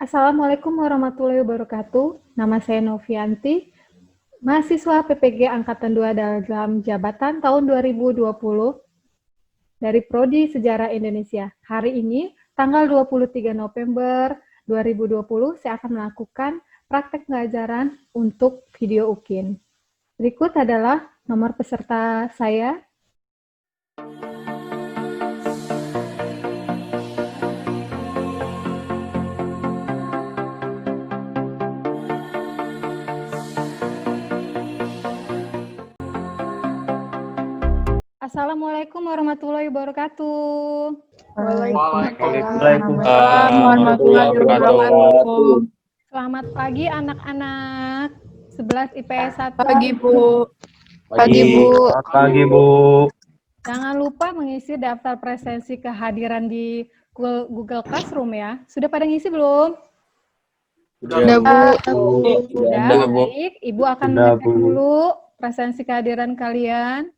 Assalamualaikum warahmatullahi wabarakatuh. Nama saya Novianti, mahasiswa PPG Angkatan 2 dalam jabatan tahun 2020 dari Prodi Sejarah Indonesia. Hari ini, tanggal 23 November 2020, saya akan melakukan praktek pembelajaran untuk video UKIN. Berikut adalah nomor peserta saya. Assalamualaikum warahmatullahi wabarakatuh. Waalaikumsalam warahmatullahi wabarakatuh. Selamat pagi anak-anak 11 IPS 1. Pagi, Bu. Pagi, Bu. Pagi, Bu. Jangan lupa mengisi daftar presensi kehadiran di Google Classroom ya. Sudah pada ngisi belum? Sudah, Bu. Sudah, baik. Ibu akan mengecek dulu presensi kehadiran kalian.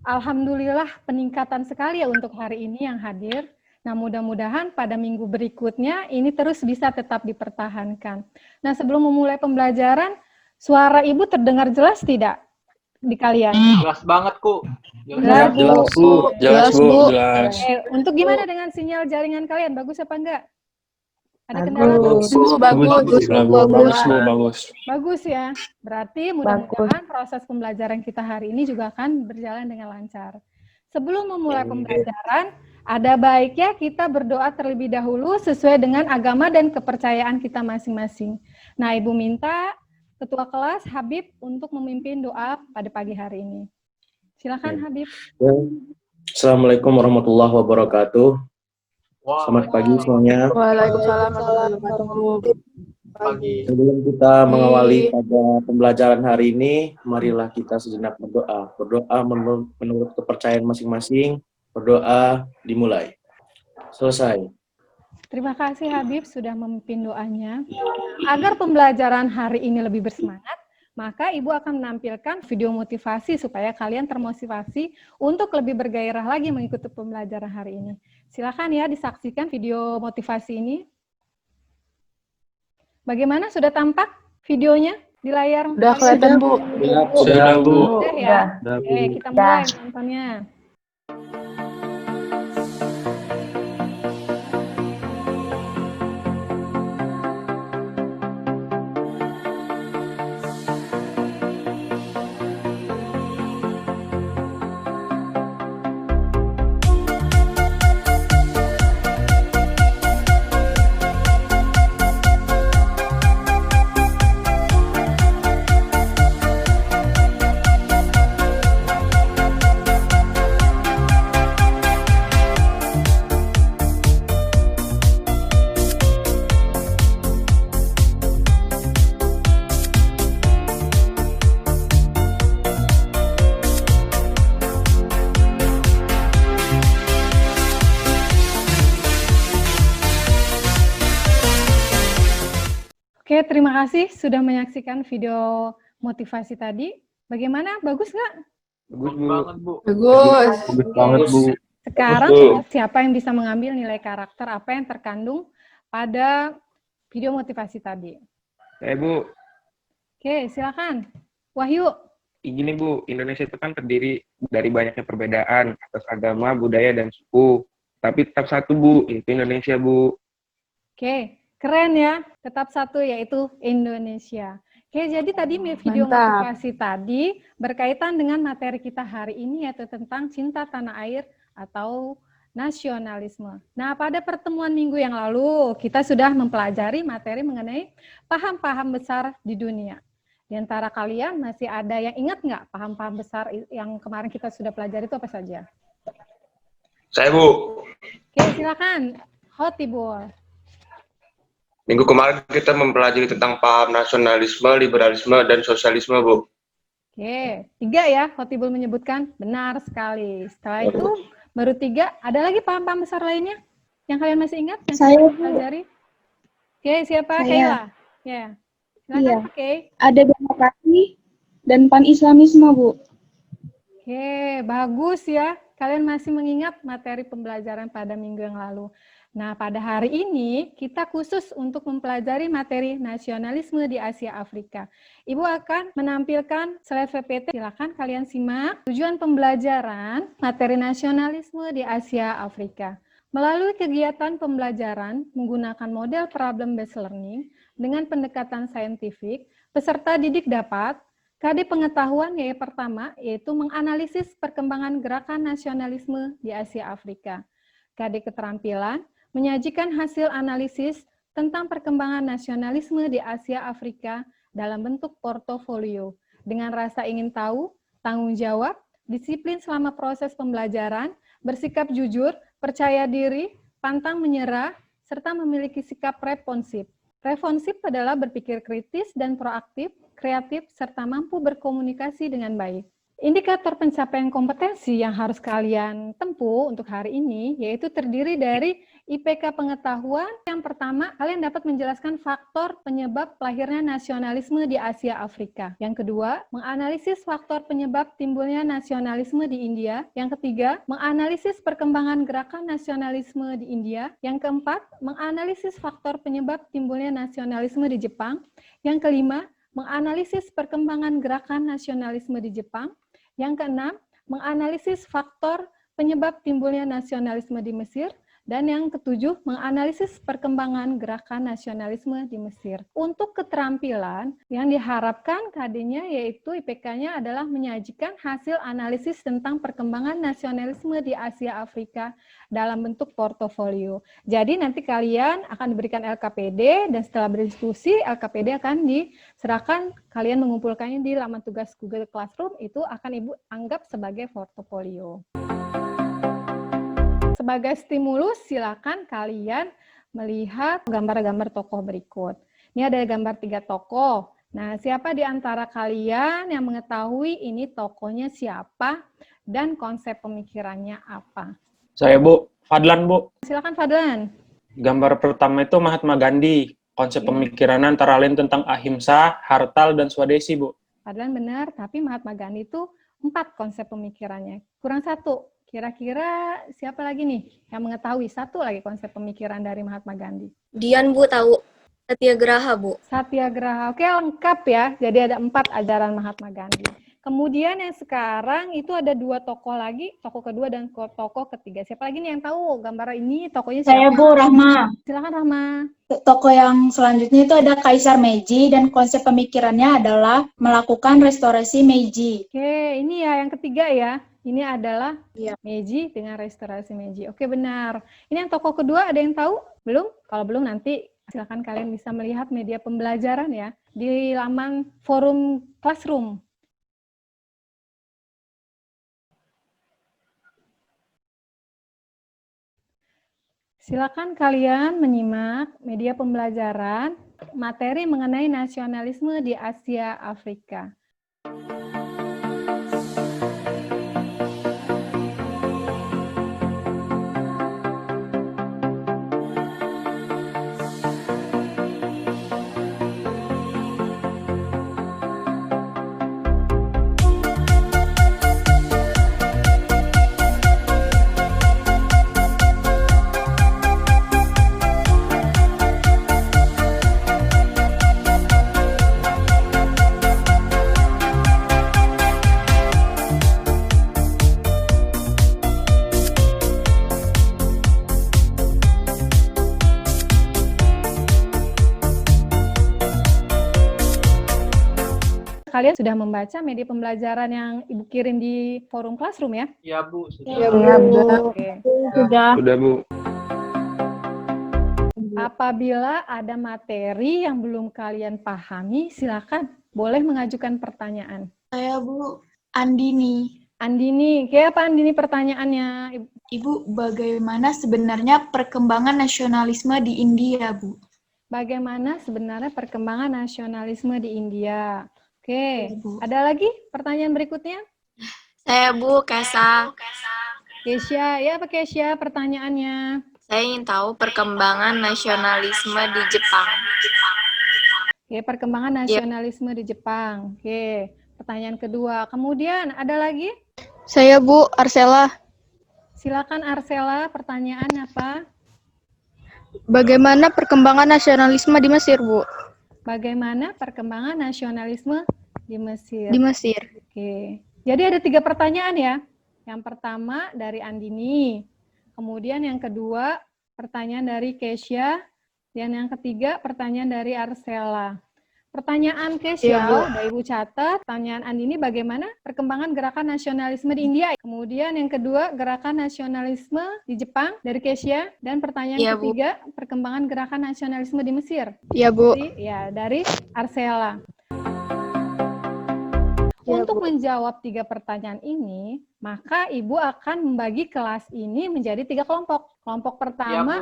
Alhamdulillah peningkatan sekali ya untuk hari ini yang hadir. Nah, mudah-mudahan pada minggu berikutnya ini terus bisa tetap dipertahankan. Nah, sebelum memulai pembelajaran, suara Ibu terdengar jelas tidak di kalian? Jelas banget, Ku. Jelas, Bu. Jelas, Bu. Jelas. Untuk gimana dengan sinyal jaringan kalian? Bagus apa enggak? Ada kendala? Bagus. Bagus ya. Berarti mudah-mudahan proses pembelajaran kita hari ini juga akan berjalan dengan lancar. Sebelum memulai pembelajaran, ada baiknya kita berdoa terlebih dahulu sesuai dengan agama dan kepercayaan kita masing-masing. Nah, Ibu minta Ketua Kelas Habib untuk memimpin doa pada pagi hari ini. Silakan Habib. Assalamualaikum warahmatullahi wabarakatuh. Selamat pagi semuanya. Waalaikumsalam warahmatullahi wabarakatuh. Pagi. Sebelum kita mengawali pada pembelajaran hari ini, marilah kita sejenak berdoa. Berdoa menurut kepercayaan masing-masing. Berdoa dimulai. Selesai. Terima kasih Habib sudah memimpin doanya. Agar pembelajaran hari ini lebih bersemangat, maka Ibu akan menampilkan video motivasi supaya kalian termotivasi untuk lebih bergairah lagi mengikuti pembelajaran hari ini. Silakan ya disaksikan video motivasi ini. Bagaimana, sudah tampak videonya di layar? Sudah kelihatan, Bu. Sudah, Bu. Sudah ya? Oke, kita mulai nontonnya. Oke, terima kasih sudah menyaksikan video motivasi tadi. Bagaimana? Bagus nggak? Bagus banget, Bu. Bagus. Bagus banget, Bu. Sekarang siapa yang bisa mengambil nilai karakter apa yang terkandung pada video motivasi tadi? Bu. Oke, silakan. Wahyu. Gini, Bu, Indonesia itu kan terdiri dari banyaknya perbedaan atas agama, budaya, dan suku. Tapi tetap satu, Bu, yaitu Indonesia, Bu. Oke, keren ya. Tetap satu, yaitu Indonesia. Oke, jadi tadi video motivasi tadi berkaitan dengan materi kita hari ini, yaitu tentang cinta tanah air atau nasionalisme. Nah, pada pertemuan minggu yang lalu, kita sudah mempelajari materi mengenai paham-paham besar di dunia. Di antara kalian masih ada yang ingat nggak paham-paham besar yang kemarin kita sudah pelajari itu apa saja? Saya, Bu. Oke, silakan. Hotibul. Minggu kemarin kita mempelajari tentang paham nasionalisme, liberalisme, dan sosialisme, Bu. Oke, 3 ya, Hotibul menyebutkan. Benar sekali. Setelah itu, baru 3. Ada lagi paham-paham besar lainnya? Yang kalian masih ingat? Yang saya, kita pelajari? Oke, siapa? Kayla. Ya. Silakan, Iya. Oke. Ada demokrasi dan pan-islamisme, Bu. Oke, bagus ya. Kalian masih mengingat materi pembelajaran pada minggu yang lalu. Nah, pada hari ini kita khusus untuk mempelajari materi nasionalisme di Asia Afrika. Ibu akan menampilkan slide PPT. Silakan kalian simak. Tujuan pembelajaran materi nasionalisme di Asia Afrika. Melalui kegiatan pembelajaran menggunakan model problem-based learning dengan pendekatan saintifik, peserta didik dapat KD pengetahuan yaitu menganalisis perkembangan gerakan nasionalisme di Asia Afrika. KD keterampilan menyajikan hasil analisis tentang perkembangan nasionalisme di Asia Afrika dalam bentuk portofolio dengan rasa ingin tahu, tanggung jawab, disiplin selama proses pembelajaran, bersikap jujur, percaya diri, pantang menyerah, serta memiliki sikap responsif. Responsif adalah berpikir kritis dan proaktif, kreatif, serta mampu berkomunikasi dengan baik. Indikator pencapaian kompetensi yang harus kalian tempuh untuk hari ini yaitu terdiri dari IPK pengetahuan. Yang pertama, kalian dapat menjelaskan faktor penyebab lahirnya nasionalisme di Asia Afrika. Yang kedua, menganalisis faktor penyebab timbulnya nasionalisme di India. Yang ketiga, menganalisis perkembangan gerakan nasionalisme di India. Yang keempat, menganalisis faktor penyebab timbulnya nasionalisme di Jepang. Yang kelima, menganalisis perkembangan gerakan nasionalisme di Jepang. Yang keenam, menganalisis faktor penyebab timbulnya nasionalisme di Mesir. Dan yang ketujuh, menganalisis perkembangan gerakan nasionalisme di Mesir. Untuk keterampilan, yang diharapkan KD-nya yaitu IPK-nya adalah menyajikan hasil analisis tentang perkembangan nasionalisme di Asia Afrika dalam bentuk portofolio. Jadi nanti kalian akan diberikan LKPD dan setelah berdiskusi, LKPD akan diserahkan, kalian mengumpulkannya di laman tugas Google Classroom, itu akan Ibu anggap sebagai portofolio. Sebagai stimulus, silakan kalian melihat gambar-gambar tokoh berikut. Ini ada gambar 3 tokoh. Nah, siapa di antara kalian yang mengetahui ini tokohnya siapa dan konsep pemikirannya apa? Saya, Bu. Fadlan, Bu. Silakan, Fadlan. Gambar pertama itu Mahatma Gandhi. Konsep pemikirannya antara lain tentang ahimsa, hartal, dan swadesi, Bu. Fadlan benar, tapi Mahatma Gandhi itu 4 konsep pemikirannya. Kurang 1. Kira-kira siapa lagi nih yang mengetahui 1 lagi konsep pemikiran dari Mahatma Gandhi? Dian, Bu, tahu. Satyagraha, Bu. Satyagraha. Oke, lengkap ya. Jadi ada 4 ajaran Mahatma Gandhi. Kemudian yang sekarang itu ada 2 tokoh lagi, tokoh kedua dan tokoh ketiga. Siapa lagi nih yang tahu gambar ini tokohnya siapa? Saya, Bu, Rahma. Silakan, Rahma. Tokoh yang selanjutnya itu ada Kaisar Meiji dan konsep pemikirannya adalah melakukan restorasi Meiji. Oke, ini ya yang ketiga ya. Ini adalah Iya. Meiji dengan restorasi Meiji. Oke, benar. Ini yang tokoh kedua ada yang tahu? Belum? Kalau belum nanti silakan kalian bisa melihat media pembelajaran ya di laman forum Classroom. Silakan kalian menyimak media pembelajaran materi mengenai nasionalisme di Asia Afrika. Kalian sudah membaca media pembelajaran yang Ibu kirim di forum Classroom ya? Iya, Bu. Iya, Bu. Oke. Sudah. Sudah, Bu. Apabila ada materi yang belum kalian pahami, silakan boleh mengajukan pertanyaan. Saya, Bu, Andini. Andini, kayak apa Andini pertanyaannya? Ibu, bagaimana sebenarnya perkembangan nasionalisme di India, Bu? Bagaimana sebenarnya perkembangan nasionalisme di India? Oke, Bu. ada lagi pertanyaan berikutnya? Saya, Bu, Kesa. Kesya, ya apa Kesya pertanyaannya? Saya ingin tahu perkembangan nasionalisme di Jepang. Oke, perkembangan nasionalisme di Jepang. Oke, pertanyaan kedua. Kemudian ada lagi? Saya Bu Arsela. Silakan Arsela, pertanyaan apa? Bagaimana perkembangan nasionalisme di Mesir, Bu? Bagaimana perkembangan nasionalisme di Mesir? Di Mesir. Oke. Jadi ada 3 pertanyaan ya. Yang pertama dari Andini. Kemudian yang kedua pertanyaan dari Kesya. Dan yang ketiga pertanyaan dari Arsela. Pertanyaan Kesya, udah Ibu catat. Pertanyaan Andini, bagaimana perkembangan gerakan nasionalisme di India? Kemudian yang kedua, gerakan nasionalisme di Jepang dari Kesya. Dan pertanyaan Iya, Bu. ketiga, perkembangan gerakan nasionalisme di Mesir. Iya, Bu. Dari Arsela. Untuk menjawab 3 pertanyaan ini, maka Ibu akan membagi kelas ini menjadi 3 kelompok. Kelompok pertama,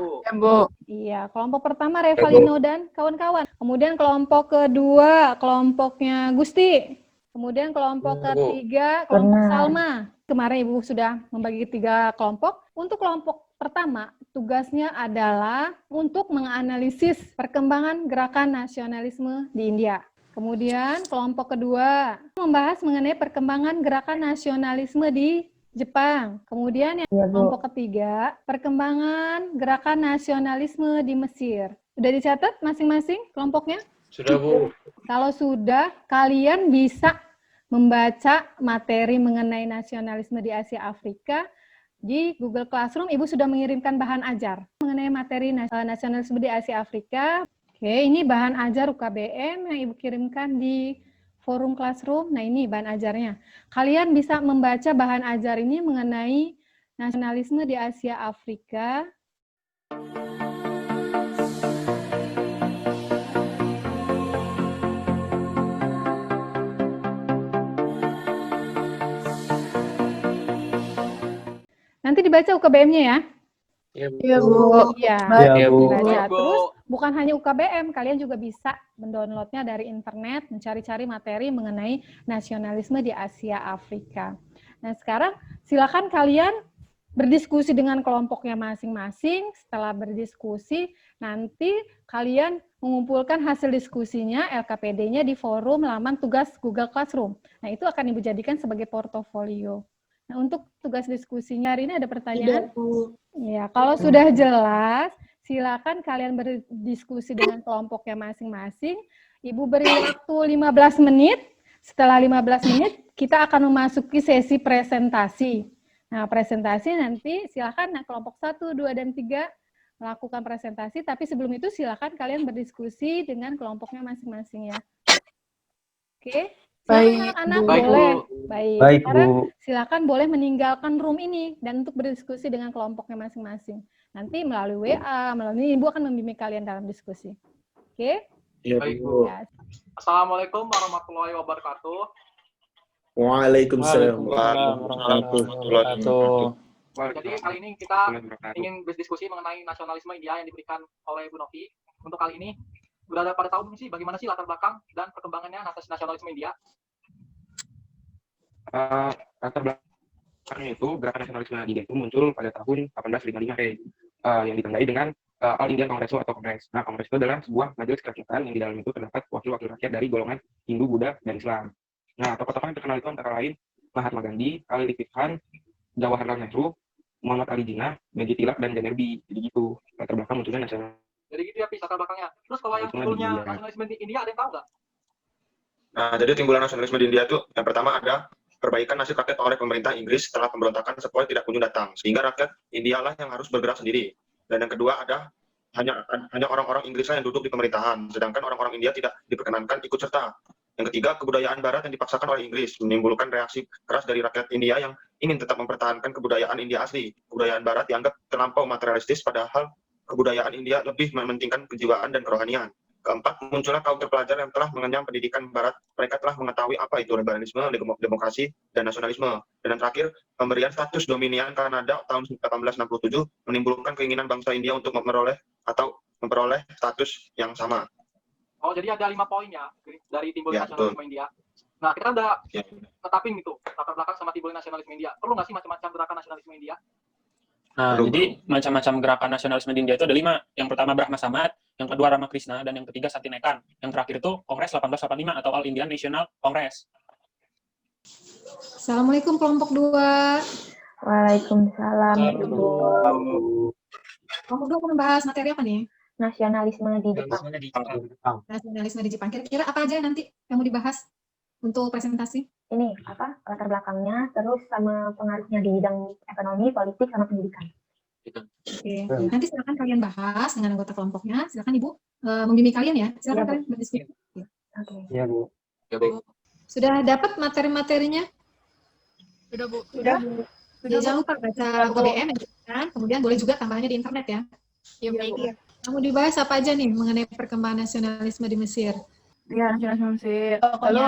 kelompok pertama Revalino dan kawan-kawan. Kemudian kelompok kedua, kelompoknya Gusti. Kemudian kelompok ketiga, kelompok Salma. Kemarin Ibu sudah membagi 3 kelompok. Untuk kelompok pertama, tugasnya adalah untuk menganalisis perkembangan gerakan nasionalisme di India. Kemudian kelompok kedua membahas mengenai perkembangan gerakan nasionalisme di Jepang. Kemudian yang kelompok ketiga, perkembangan gerakan nasionalisme di Mesir. Sudah dicatat masing-masing kelompoknya? Sudah, Bu. Kalau sudah, kalian bisa membaca materi mengenai nasionalisme di Asia Afrika di Google Classroom. Ibu sudah mengirimkan bahan ajar mengenai materi nasionalisme di Asia Afrika. Oke, ini bahan ajar UKBM yang Ibu kirimkan di forum Classroom. Nah, ini bahan ajarnya. Kalian bisa membaca bahan ajar ini mengenai nasionalisme di Asia Afrika. Nanti dibaca UKBM-nya ya. Iya, Bu. Iya, Bu. dibaca. Terus bukan hanya UKBM, kalian juga bisa mendownloadnya dari internet, mencari-cari materi mengenai nasionalisme di Asia Afrika. Nah, sekarang silakan kalian berdiskusi dengan kelompoknya masing-masing. Setelah berdiskusi, nanti kalian mengumpulkan hasil diskusinya, LKPD-nya di forum laman tugas Google Classroom. Nah, itu akan Ibu jadikan sebagai portofolio. Nah, untuk tugas diskusinya hari ini ada pertanyaan? Ya, kalau sudah jelas, silakan kalian berdiskusi dengan kelompoknya masing-masing. Ibu beri waktu 15 menit. Setelah 15 menit, kita akan memasuki sesi presentasi. Nah, presentasi nanti silakan kelompok 1, 2, dan 3 melakukan presentasi, tapi sebelum itu silakan kalian berdiskusi dengan kelompoknya masing-masing ya. Oke? Silakan anak-anak boleh. Baik, Sekarang Bu. silakan boleh meninggalkan room ini dan untuk berdiskusi dengan kelompoknya masing-masing. Nanti melalui WA, melalui Ibu akan membimbing kalian dalam diskusi. Oke? Iya, Bu. Ya. Assalamualaikum warahmatullahi wabarakatuh. Waalaikumsalam. Warahmatullahi Jadi kali ini kita ingin berdiskusi mengenai nasionalisme India yang diberikan oleh Bu Novi. Untuk kali ini, udah pada tahu belum sih bagaimana sih latar belakang dan perkembangannya nasionalisme India? Latar belakangnya itu gerakan nasionalisme di India itu muncul pada tahun 1855 yang ditandai dengan All Indian Congress atau Kongres. Nah, Kongres itu adalah sebuah majelis kerakyatan yang di dalam itu terdapat wakil-wakil rakyat dari golongan Hindu, Buddha, dan Islam. Nah, tokoh-tokoh yang terkenal itu antara lain Mahatma Gandhi, Ali Lipit Khan, Jawaharlal Nehru, Muhammad Ali Jinnah, Benji Tilak, dan Janerbi. Jadi gitu latar belakang munculnya nasional. Jadi gitu ya, latar belakangnya. Terus kalau yang timbulnya nasionalisme di India ada yang tahu nggak? Nah, jadi timbulan nasionalisme di India itu yang pertama ada perbaikan nasib rakyat oleh pemerintah Inggris setelah pemberontakan sepoi tidak kunjung datang, sehingga rakyat India lah yang harus bergerak sendiri. Dan yang kedua ada hanya orang-orang Inggris lah yang duduk di pemerintahan, sedangkan orang-orang India tidak diperkenankan ikut serta. Yang ketiga, kebudayaan Barat yang dipaksakan oleh Inggris menimbulkan reaksi keras dari rakyat India yang ingin tetap mempertahankan kebudayaan India asli. Kebudayaan Barat dianggap terlampau materialistis, padahal kebudayaan India lebih mementingkan kejiwaan dan kerohanian. Keempat, muncullah kaum terpelajar yang telah mengenyam pendidikan Barat. Mereka telah mengetahui apa itu liberalisme, demokrasi, dan nasionalisme. Dan yang terakhir, pemberian status dominion Kanada tahun 1867 menimbulkan keinginan bangsa India untuk memperoleh status yang sama. Oh, jadi ada 5 poin ya dari timbulnya nasionalisme India. Nah, kita udah tetapin gitu latar belakang sama timbulnya nasionalisme India. Perlu nggak sih macam-macam gerakan nasionalisme India? Nah, jadi macam-macam gerakan nasionalisme di India itu ada 5. Yang pertama Brahma Samad, yang kedua Ramakrishna, dan yang ketiga Santi Nikan. Yang terakhir itu Kongres 1885 atau All Indian National Congress. Assalamualaikum kelompok 2. Waalaikumsalam, Ibu. Kelompok 2 mau membahas materi apa nih? Nasionalisme di Jepang. Nasionalisme di Jepang. Kira-kira apa aja nanti yang mau dibahas untuk presentasi? Ini apa latar belakangnya, terus sama pengaruhnya di bidang ekonomi, politik, sama pendidikan. Oke. Nanti silakan kalian bahas dengan anggota kelompoknya. Silakan Ibu membimbing kalian ya. Silakan Ya, Bu. kalian berdiskusi. Oke. Iya, Bu. Sudah dapat materi-materinya? Sudah, Bu. Sudah. Ya, jangan lupa baca UKBM, kan? Kemudian boleh juga tambahannya di internet ya. Iya, Bu. Kamu dibahas apa aja nih mengenai perkembangan nasionalisme di Mesir? Ya, nasionalisme Mesir. Lalu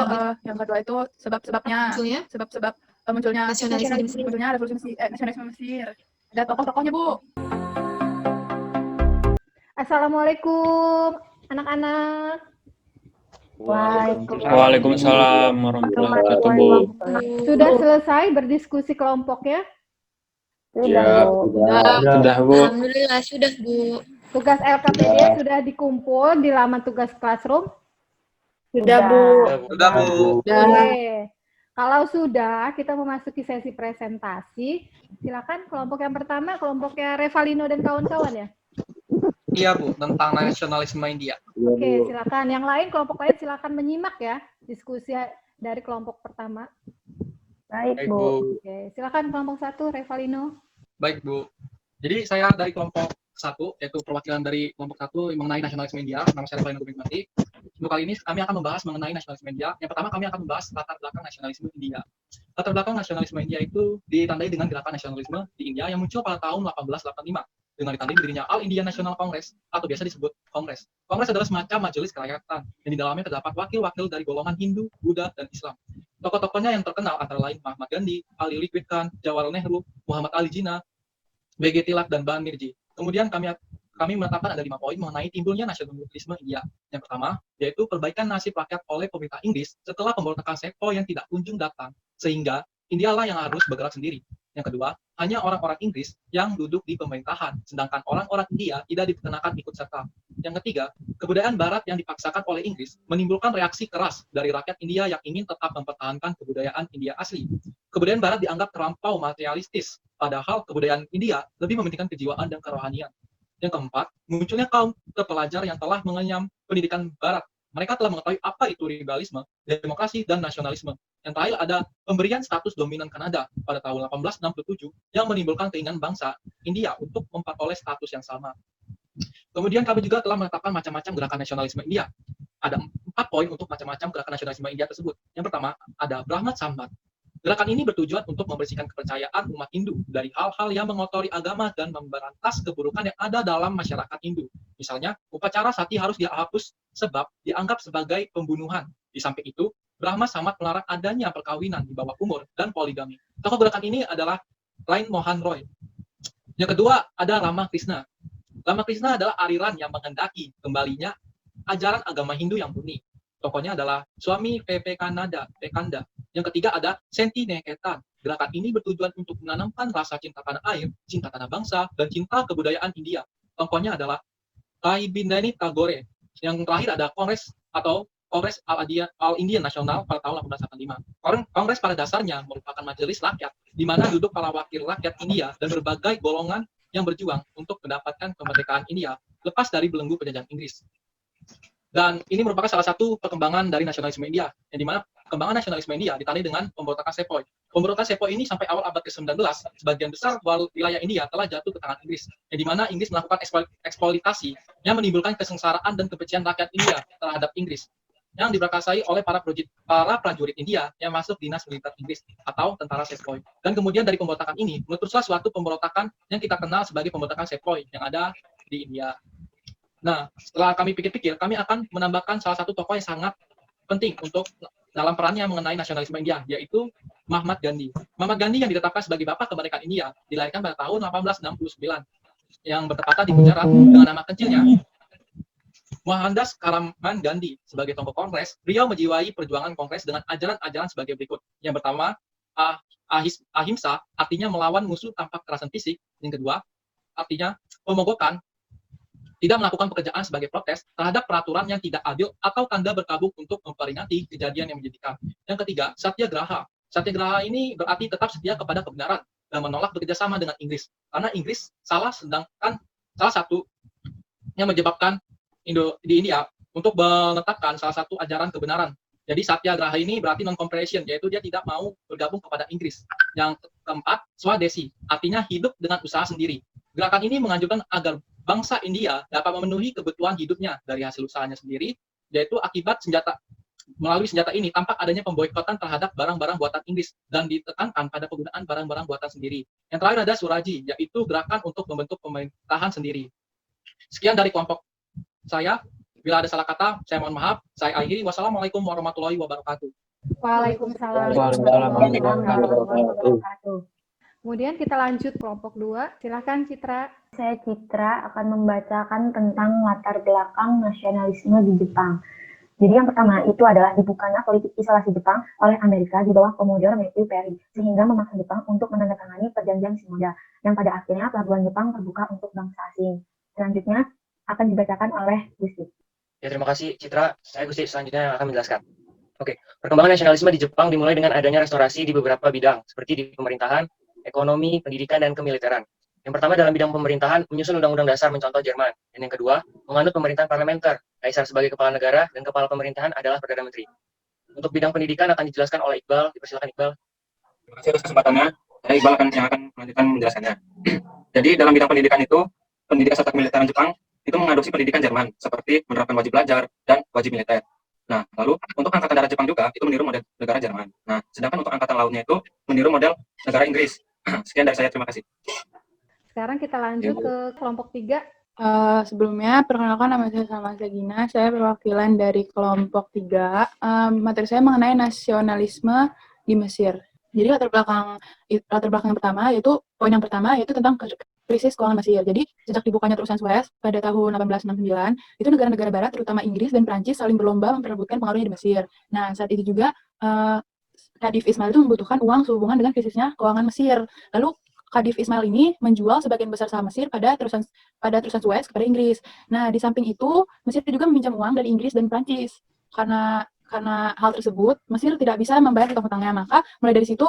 yang kedua itu sebab-sebabnya. Munculnya? Sebab-sebab munculnya Nasionalisme di Mesir. munculnya revolusi Mesir, nasionalisme Mesir. Ada tokoh-tokohnya, Bu. Assalamualaikum anak-anak. Waalaikumsalam warahmatullahi wabarakatuh, Bu. Sudah selesai berdiskusi kelompok ya? Ya, Sudah, Bu. Alhamdulillah sudah, Bu. Tugas LKPD sudah dikumpul di laman tugas classroom? Sudah, Bu. Sudah, Bu. Oke. Kalau sudah, kita memasuki sesi presentasi. Silakan kelompok yang pertama, kelompoknya Revalino dan kawan-kawan ya. Iya, Bu, tentang nasionalisme India. Oke, silakan. Yang lain, kelompok lain silakan menyimak ya diskusi dari kelompok pertama. Baik, Bu. Oke, silakan kelompok 1, Revalino. Baik, Bu. Jadi saya dari kelompok 1, yaitu perwakilan dari kelompok 1 mengenai nasionalisme India. Nama saya Revalino Gubernati. Untuk kali ini kami akan membahas mengenai nasionalisme India. Yang pertama kami akan membahas latar belakang nasionalisme India. Latar belakang nasionalisme India itu ditandai dengan gerakan nasionalisme di India yang muncul pada tahun 1885 dengan ditandai berdirinya All India National Congress atau biasa disebut Kongres. Kongres adalah semacam majelis kerakyatan yang di dalamnya terdapat wakil-wakil dari golongan Hindu, Buddha, dan Islam. Tokoh-tokohnya yang terkenal antara lain Mahatma Gandhi, Ali Liquid Khan, Jawaharlal Nehru, Muhammad Ali Jinnah, B.G. Tilak, dan Ban Mirji. Kemudian kami menetapkan ada 5 poin mengenai timbulnya nasionalisme India. Yang pertama, yaitu perbaikan nasib rakyat oleh pemerintah Inggris setelah pemberontakan Sepoy yang tidak kunjung datang, sehingga Indialah yang harus bergerak sendiri. Yang kedua, hanya orang-orang Inggris yang duduk di pemerintahan, sedangkan orang-orang India tidak diperkenakan ikut serta. Yang ketiga, kebudayaan Barat yang dipaksakan oleh Inggris menimbulkan reaksi keras dari rakyat India yang ingin tetap mempertahankan kebudayaan India asli. Kebudayaan Barat dianggap terlampau materialistis, padahal kebudayaan India lebih mementingkan kejiwaan dan kerohanian. Yang keempat, munculnya kaum terpelajar yang telah mengenyam pendidikan Barat. Mereka telah mengetahui apa itu liberalisme, demokrasi, dan nasionalisme. Yang terakhir ada pemberian status dominan Kanada pada tahun 1867 yang menimbulkan keinginan bangsa India untuk memperoleh status yang sama. Kemudian kami juga telah menetapkan macam-macam gerakan nasionalisme India. Ada 4 poin untuk macam-macam gerakan nasionalisme India tersebut. Yang pertama, ada Brahmat Sambat. Gerakan ini bertujuan untuk membersihkan kepercayaan umat Hindu dari hal-hal yang mengotori agama dan memberantas keburukan yang ada dalam masyarakat Hindu. Misalnya, upacara sati harus dihapus sebab dianggap sebagai pembunuhan. Di samping itu, Brahma Samad melarang adanya perkawinan di bawah umur dan poligami. Tokoh gerakan ini adalah Lain Mohan Roy. Yang kedua, ada Rama Krishna. Rama Krishna adalah aliran yang menghendaki kembalinya ajaran agama Hindu yang murni. Tokohnya adalah Swami Vivekananda. Yang ketiga ada Senti Niketan. Gerakan ini bertujuan untuk menanamkan rasa cinta tanah air, cinta tanah bangsa, dan cinta kebudayaan India. Tokohnya adalah Rabindranath Tagore. Yang terakhir ada Kongres atau Kongres All Indian National pada tahun 1885. Kongres pada dasarnya merupakan majelis rakyat di mana duduk para wakil rakyat India dan berbagai golongan yang berjuang untuk mendapatkan kemerdekaan India lepas dari belenggu penjajahan Inggris. Dan ini merupakan salah satu perkembangan dari nasionalisme India, yang dimana perkembangan nasionalisme India ditandai dengan pemberontakan Sepoy. Pemberontakan Sepoy ini sampai awal abad ke-19, sebagian besar wilayah India telah jatuh ke tangan Inggris, yang dimana Inggris melakukan eksploitasi yang menimbulkan kesengsaraan dan kebencian rakyat India terhadap Inggris, yang diprakarsai oleh para prajurit India yang masuk dinas militer Inggris atau tentara Sepoy. Dan kemudian dari pemberontakan ini, meletuslah suatu pemberontakan yang kita kenal sebagai pemberontakan Sepoy yang ada di India. Nah, setelah kami pikir-pikir, kami akan menambahkan salah satu tokoh yang sangat penting untuk dalam perannya mengenai nasionalisme India, yaitu Mahatma Gandhi. Mahatma Gandhi yang ditetapkan sebagai Bapak Kemerdekaan India, dilahirkan pada tahun 1869, yang bertepatan di Gujarat dengan nama kecilnya Mohandas Karaman Gandhi. Sebagai tokoh Kongres, beliau menjiwai perjuangan Kongres dengan ajaran-ajaran sebagai berikut. Yang pertama, ahimsa, artinya melawan musuh tanpa kekerasan fisik. Yang kedua, artinya pemogokan, tidak melakukan pekerjaan sebagai protes terhadap peraturan yang tidak adil atau tanda berkabung untuk memperingati kejadian yang menyedihkan. Yang ketiga, satyagraha. Satyagraha ini berarti tetap setia kepada kebenaran dan menolak bekerjasama dengan Inggris. Karena Inggris salah satu yang menyebabkan di India untuk menetapkan salah satu ajaran kebenaran. Jadi Satyagraha ini berarti non-comparison, yaitu dia tidak mau bergabung kepada Inggris. Yang keempat, Swadesi, artinya hidup dengan usaha sendiri. Gerakan ini menganjurkan agar bangsa India dapat memenuhi kebutuhan hidupnya dari hasil usahanya sendiri, yaitu melalui senjata ini tampak adanya pemboikotan terhadap barang-barang buatan Inggris dan ditekankan pada penggunaan barang-barang buatan sendiri. Yang terakhir ada Suraji, yaitu gerakan untuk membentuk pemerintahan sendiri. Sekian dari kelompok saya. Bila ada salah kata, saya mohon maaf. Saya akhiri. Wassalamualaikum warahmatullahi wabarakatuh. Waalaikumsalam warahmatullahi wabarakatuh. Kemudian kita lanjut kelompok 2. Silakan Citra. Saya Citra akan membacakan tentang latar belakang nasionalisme di Jepang. Jadi yang pertama itu adalah dibukanya politik isolasi Jepang oleh Amerika di bawah Commodore Matthew Perry, sehingga memaksa Jepang untuk menandatangani perjanjian Shimoda, yang pada akhirnya pelabuhan Jepang terbuka untuk bangsa asing. Selanjutnya akan dibacakan oleh Gusti. Ya, terima kasih Citra. Saya Gusti selanjutnya akan menjelaskan. Oke, perkembangan nasionalisme di Jepang dimulai dengan adanya restorasi di beberapa bidang, seperti di pemerintahan, ekonomi, pendidikan, dan kemiliteran. Yang pertama dalam bidang pemerintahan, menyusun undang-undang dasar mencontoh Jerman. Dan yang kedua, menganut pemerintahan parlementer. Kaisar sebagai kepala negara dan kepala pemerintahan adalah Perdana Menteri. Untuk bidang pendidikan akan dijelaskan oleh Iqbal. Dipersilakan Iqbal. Terima kasih atas kesempatannya. Saya Iqbal yang akan melanjutkan menjelaskannya. Jadi dalam bidang pendidikan itu, pendidikan serta kemiliteran Jepang itu mengadopsi pendidikan Jerman, seperti menerapkan wajib belajar dan wajib militer. Nah, lalu untuk angkatan darat Jepang juga itu meniru model negara Jerman. Nah, sedangkan untuk angkatan lautnya itu meniru model negara Inggris. Sekian dari saya, terima kasih. Sekarang kita lanjut ke kelompok 3. Sebelumnya, perkenalkan nama saya Salma Sagina. Saya perwakilan dari kelompok 3. Materi saya mengenai nasionalisme di Mesir. Jadi latar belakang yang pertama yaitu poin yang pertama yaitu tentang krisis keuangan Mesir. Jadi sejak dibukanya terusan Suez pada tahun 1869, itu negara-negara Barat terutama Inggris dan Prancis saling berlomba memperebutkan pengaruhnya di Mesir. Nah, saat itu juga Khadif Ismail itu membutuhkan uang sehubungan dengan krisisnya keuangan Mesir. Lalu Khadif Ismail ini menjual sebagian besar saham Mesir pada terusan Suez kepada Inggris. Nah, di samping itu Mesir juga meminjam uang dari Inggris dan Prancis. Karena hal tersebut, Mesir tidak bisa membayar hutang-hutangnya. Maka mulai dari situ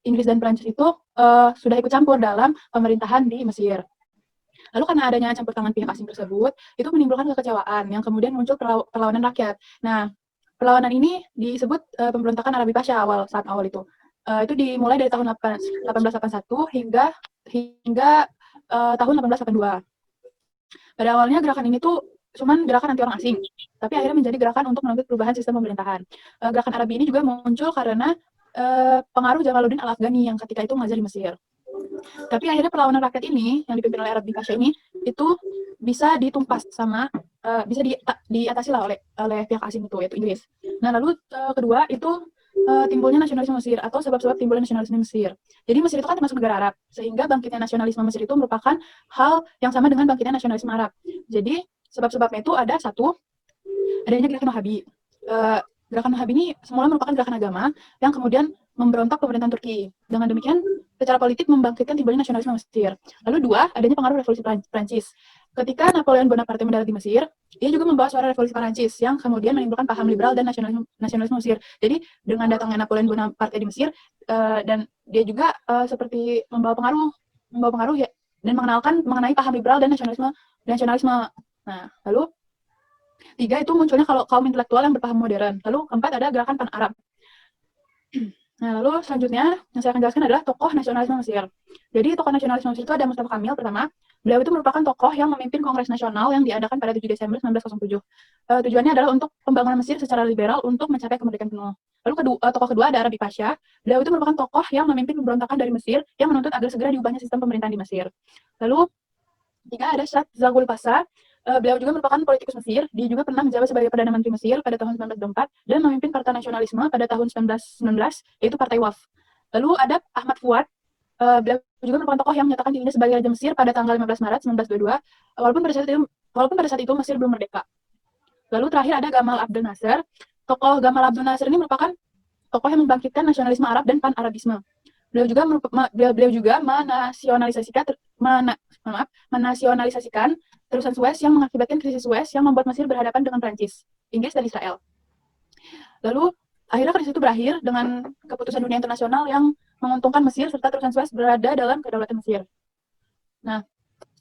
Inggris dan Prancis itu sudah ikut campur dalam pemerintahan di Mesir. Lalu karena adanya campur tangan pihak asing tersebut, itu menimbulkan kekecewaan yang kemudian muncul perlawanan rakyat. Nah, perlawanan ini disebut pemberontakan Arabi Pasha saat awal itu. Itu dimulai dari tahun 1881 hingga tahun 1882. Pada awalnya gerakan ini tuh cuman gerakan anti orang asing, tapi akhirnya menjadi gerakan untuk menuntut perubahan sistem pemerintahan. Gerakan Arabi ini juga muncul karena pengaruh Jamaluddin Al-Afghani yang ketika itu mengajar di Mesir. Tapi akhirnya perlawanan rakyat ini yang dipimpin oleh Arabi Pasha ini itu bisa ditumpas bisa diatasi lah oleh pihak asing itu, yaitu Inggris. Nah, lalu kedua itu timbulnya nasionalisme Mesir atau sebab-sebab timbulnya nasionalisme Mesir. Jadi Mesir itu kan termasuk negara Arab, sehingga bangkitnya nasionalisme Mesir itu merupakan hal yang sama dengan bangkitnya nasionalisme Arab. Jadi sebab-sebabnya itu ada satu, adanya gerakan Wahabi. Gerakan Wahabi ini semula merupakan gerakan agama yang kemudian memberontak pemerintahan Turki. Dengan demikian, secara politik membangkitkan timbulnya nasionalisme Mesir. Lalu dua, adanya pengaruh revolusi Prancis. Ketika Napoleon Bonaparte mendarat di Mesir, dia juga membawa suara revolusi Prancis yang kemudian menimbulkan paham liberal dan nasionalisme Mesir. Jadi dengan datangnya Napoleon Bonaparte di Mesir dan dia juga seperti membawa pengaruh ya, dan mengenai paham liberal dan nasionalisme. Nah, lalu tiga itu munculnya kalau kaum intelektual yang berpaham modern. Lalu keempat ada gerakan Pan-Arab. Nah, lalu selanjutnya yang saya akan jelaskan adalah tokoh nasionalisme Mesir. Jadi tokoh nasionalisme Mesir itu ada Mustafa Kamil pertama. Beliau itu merupakan tokoh yang memimpin Kongres Nasional yang diadakan pada 7 Desember 1907. Tujuannya adalah untuk pembangunan Mesir secara liberal untuk mencapai kemerdekaan penuh. Lalu tokoh kedua ada Arabi Pasha. Beliau itu merupakan tokoh yang memimpin pemberontakan dari Mesir yang menuntut agar segera diubahnya sistem pemerintahan di Mesir. Lalu tiga ada Shah Zagul Pasha. Beliau juga merupakan politikus Mesir. Dia juga pernah menjabat sebagai Perdana Menteri Mesir pada tahun 1924 dan memimpin Partai Nasionalisme pada tahun 1919, yaitu Partai WAF. Lalu ada Ahmad Fuad. Beliau juga merupakan tokoh yang menyatakan dirinya sebagai Raja Mesir pada tanggal 15 Maret 1922, walaupun pada saat itu Mesir belum merdeka. Lalu terakhir ada Gamal Abdel Nasser. Tokoh Gamal Abdel Nasser ini merupakan tokoh yang membangkitkan nasionalisme Arab dan pan-Arabisme. Beliau juga menasionalisasikan terusan Suez yang mengakibatkan krisis Suez yang membuat Mesir berhadapan dengan Prancis, Inggris, dan Israel. Lalu Akhirnya krisis itu berakhir dengan keputusan dunia internasional yang menguntungkan Mesir serta Turki dan Suez berada dalam kedaulatan Mesir. Nah,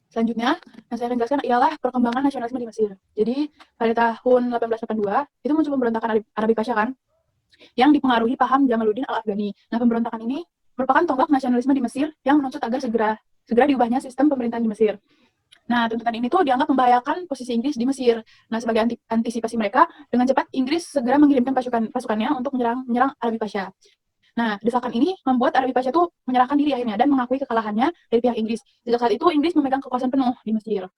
selanjutnya yang saya akan jelaskan ialah perkembangan nasionalisme di Mesir. Jadi pada tahun 1882 itu muncul pemberontakan Arabi Pasha kan, yang dipengaruhi paham Jamaluddin Al-Afghani. Nah, pemberontakan ini merupakan tonggak nasionalisme di Mesir yang menuntut agar segera diubahnya sistem pemerintahan di Mesir. Nah, tuntutan ini tuh dianggap membahayakan posisi Inggris di Mesir. Nah, sebagai antisipasi mereka, dengan cepat Inggris segera mengirimkan pasukannya untuk menyerang Arabi Pasha. Nah, desakan ini membuat Arabi Pasha tuh menyerahkan diri akhirnya dan mengakui kekalahannya dari pihak Inggris. Sejak saat itu, Inggris memegang kekuasaan penuh di Mesir.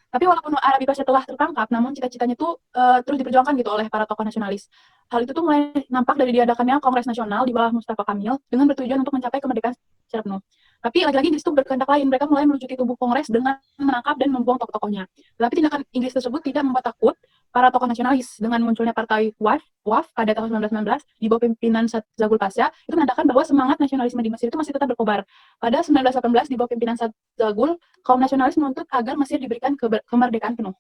Tapi walaupun Arabi Pasha telah tertangkap, namun cita-citanya tuh terus diperjuangkan gitu oleh para tokoh nasionalis. Hal itu tuh mulai nampak dari diadakannya Kongres Nasional di bawah Mustafa Kamil dengan bertujuan untuk mencapai kemerdekaan secara penuh. Tapi lagi-lagi Inggris itu berkehendak lain. Mereka mulai melucuti tubuh Kongres dengan menangkap dan membuang tokoh-tokohnya. Tetapi tindakan Inggris tersebut tidak membuat takut para tokoh nasionalis. Dengan munculnya partai WAF pada tahun 1919 di bawah pimpinan Zagul Pasha, itu menandakan bahwa semangat nasionalisme di Mesir itu masih tetap berkobar. Pada 1918 di bawah pimpinan Zagul, kaum nasionalis menuntut agar Mesir diberikan kemerdekaan penuh.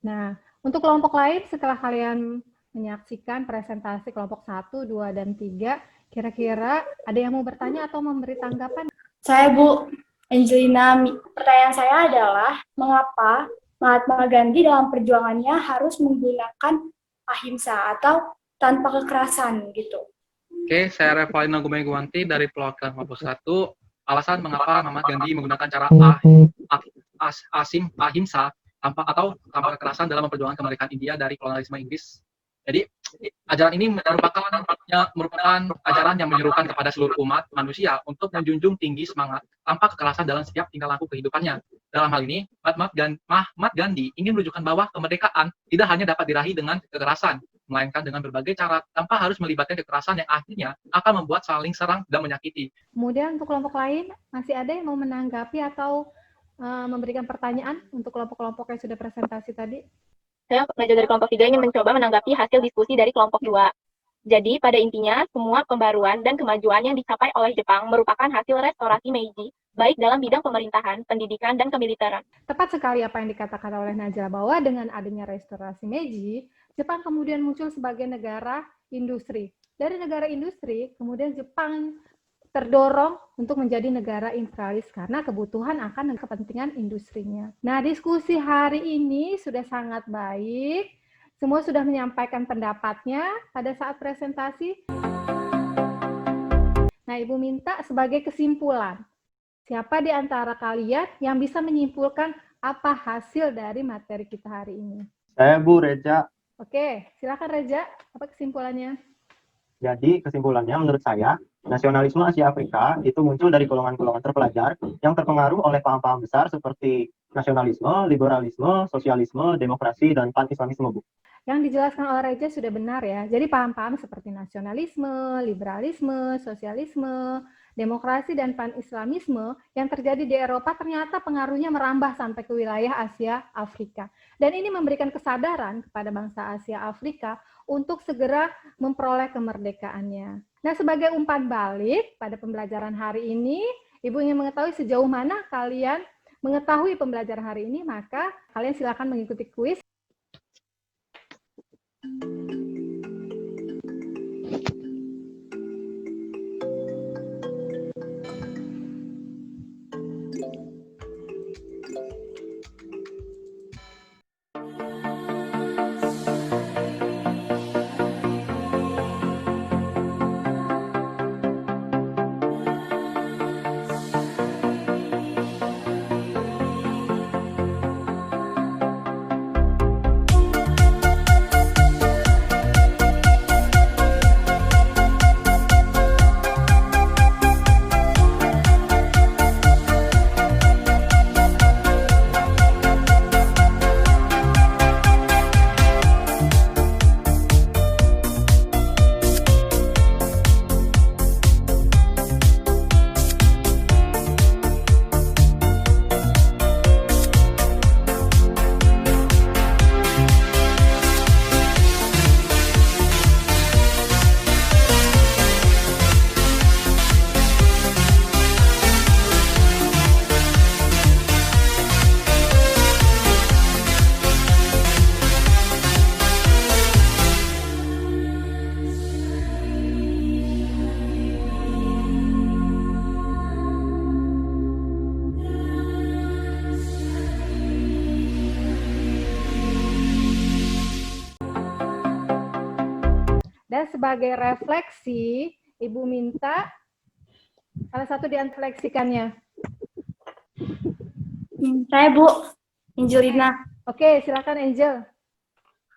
Nah, untuk kelompok lain setelah kalian menyaksikan presentasi kelompok 1, 2, dan 3, kira-kira ada yang mau bertanya atau memberi tanggapan? Saya Bu Angelina. Pertanyaan saya adalah, mengapa Mahatma Gandhi dalam perjuangannya harus menggunakan ahimsa atau tanpa kekerasan gitu? Oke, saya Revalina Gumegwanti dari perwakilan kelompok 1. Alasan mengapa Mahatma Gandhi menggunakan cara ahimsa tanpa kekerasan dalam memperjuangkan kemerdekaan India dari kolonialisme Inggris. Jadi, ajaran ini merupakan ajaran yang menyerukan kepada seluruh umat manusia untuk menjunjung tinggi semangat tanpa kekerasan dalam setiap tingkah laku kehidupannya. Dalam hal ini, Mahatma Gandhi ingin menunjukkan bahwa kemerdekaan tidak hanya dapat diraih dengan kekerasan, melainkan dengan berbagai cara tanpa harus melibatkan kekerasan yang akhirnya akan membuat saling serang dan menyakiti. Kemudian untuk kelompok lain, masih ada yang mau menanggapi atau memberikan pertanyaan untuk kelompok-kelompok yang sudah presentasi tadi? Saya Najwa dari kelompok 3 ingin mencoba menanggapi hasil diskusi dari kelompok 2. Jadi, pada intinya, semua pembaruan dan kemajuan yang dicapai oleh Jepang merupakan hasil restorasi Meiji, baik dalam bidang pemerintahan, pendidikan, dan kemiliteran. Tepat sekali apa yang dikatakan oleh Najwa, bahwa dengan adanya restorasi Meiji, Jepang kemudian muncul sebagai negara industri. Dari negara industri, kemudian Jepang terdorong untuk menjadi negara imperialis karena kebutuhan akan kepentingan industrinya. Nah, diskusi hari ini sudah sangat baik. Semua sudah menyampaikan pendapatnya pada saat presentasi. Nah, Ibu minta sebagai kesimpulan, siapa di antara kalian yang bisa menyimpulkan apa hasil dari materi kita hari ini? Saya Bu Reja. Oke, silakan Reja. Apa kesimpulannya? Jadi kesimpulannya menurut saya, nasionalisme Asia Afrika itu muncul dari golongan-golongan terpelajar yang terpengaruh oleh paham-paham besar seperti nasionalisme, liberalisme, sosialisme, demokrasi, dan pan-islamisme, Bu. Yang dijelaskan oleh Reja sudah benar ya. Jadi paham-paham seperti nasionalisme, liberalisme, sosialisme, demokrasi, dan pan-islamisme yang terjadi di Eropa ternyata pengaruhnya merambah sampai ke wilayah Asia Afrika. Dan ini memberikan kesadaran kepada bangsa Asia Afrika untuk segera memperoleh kemerdekaannya. Nah, sebagai umpan balik pada pembelajaran hari ini, Ibu ingin mengetahui sejauh mana kalian mengetahui pembelajaran hari ini, maka kalian silakan mengikuti kuis. Ya, sebagai refleksi, Ibu minta salah satu direfleksikannya. Saya Bu, Angelina. Oke, silakan Angel.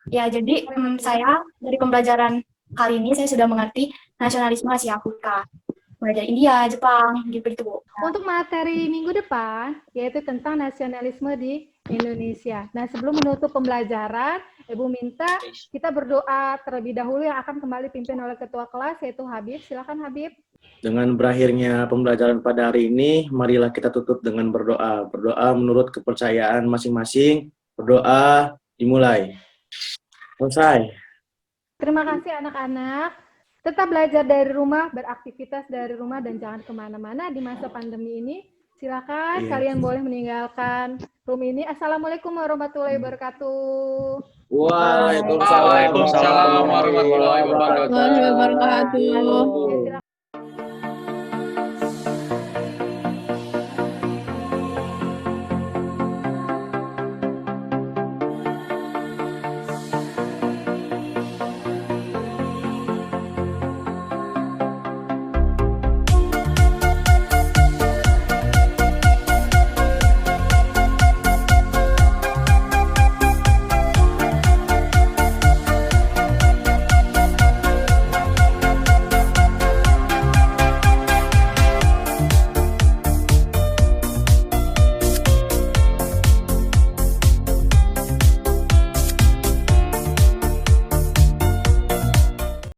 Ya, jadi saya dari pembelajaran kali ini saya sudah mengerti nasionalisme Asia Afrika. Mulai dari India, Jepang, gitu Bu. Untuk materi minggu depan, yaitu tentang nasionalisme di Indonesia. Nah, sebelum menutup pembelajaran, Ibu minta kita berdoa terlebih dahulu yang akan kembali pimpin oleh Ketua kelas, yaitu Habib. Silakan Habib. Dengan berakhirnya pembelajaran pada hari ini, marilah kita tutup dengan berdoa. Berdoa menurut kepercayaan masing-masing. Berdoa dimulai. Selesai. Terima kasih anak-anak. Tetap belajar dari rumah, beraktivitas dari rumah, dan jangan kemana-mana di masa pandemi ini. Silakan kalian boleh meninggalkan room ini. Assalamualaikum warahmatullahi wabarakatuh. Waalaikumsalam warahmatullahi wabarakatuh.